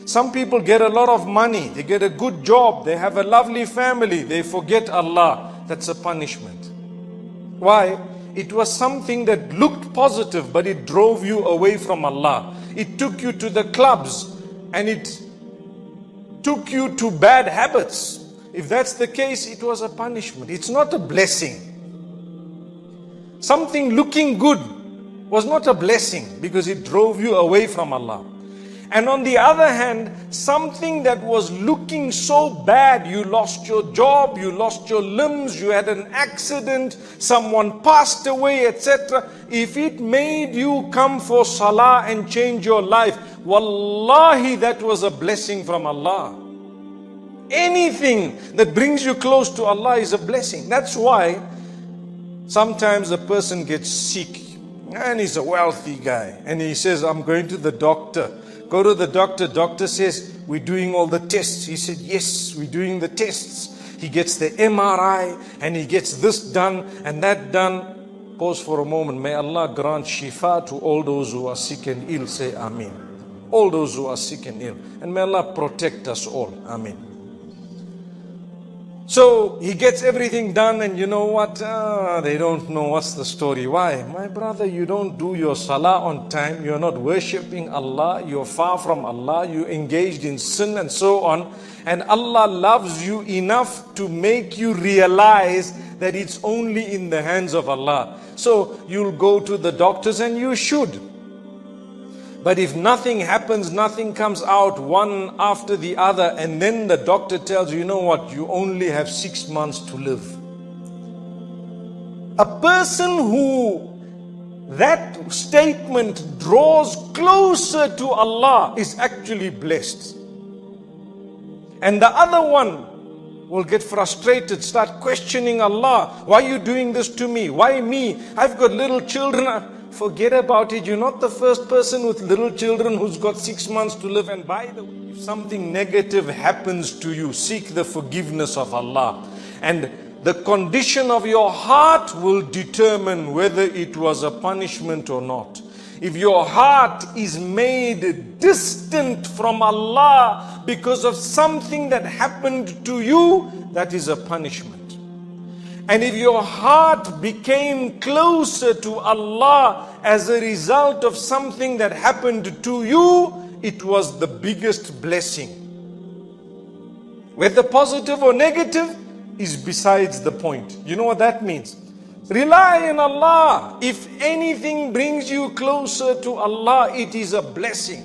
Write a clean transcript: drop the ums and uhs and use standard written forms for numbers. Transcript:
Some people get a lot of money, they get a good job, they have a lovely family, they forget Allah. That's a punishment. Why? It was something that looked positive, but it drove you away from Allah. It took you to the clubs and it took you to bad habits. If that's the case, it was a punishment. It's not a blessing. Something looking good was not a blessing because it drove you away from Allah. And on the other hand, something that was looking so bad, you lost your job, you lost your limbs, you had an accident, someone passed away, etc. If it made you come for salah and change your life, wallahi, that was a blessing from Allah. Anything that brings you close to Allah is a blessing. That's why sometimes a person gets sick and he's a wealthy guy and he says, I'm going to the doctor. Go to the doctor. Doctor says, we're doing all the tests. He said, yes, we're doing the tests. He gets the MRI and he gets this done and that done. Pause for a moment. May Allah grant shifa to all those who are sick and ill. Say Ameen. All those who are sick and ill. And may Allah protect us all. Ameen. So he gets everything done and you know what? They don't know what's the story. Why? My brother, you don't do your salah on time. You're not worshipping Allah. You're far from Allah. You engaged in sin and so on. And Allah loves you enough to make you realize that it's only in the hands of Allah. So you'll go to the doctors and you should. But if nothing happens, nothing comes out one after the other, and then the doctor tells you, you know what, you only have 6 months to live. A person who that statement draws closer to Allah is actually blessed. And the other one will get frustrated, start questioning Allah. Why are you doing this to me? Why me? I've got little children. Forget about it. You're not the first person with little children who's got 6 months to live. And by the way, if something negative happens to you, seek the forgiveness of Allah. And the condition of your heart will determine whether it was a punishment or not. If your heart is made distant from Allah because of something that happened to you, that is a punishment. And if your heart became closer to Allah as a result of something that happened to you, it was the biggest blessing. Whether positive or negative is besides the point. You know what that means? Rely on Allah. If anything brings you closer to Allah, it is a blessing.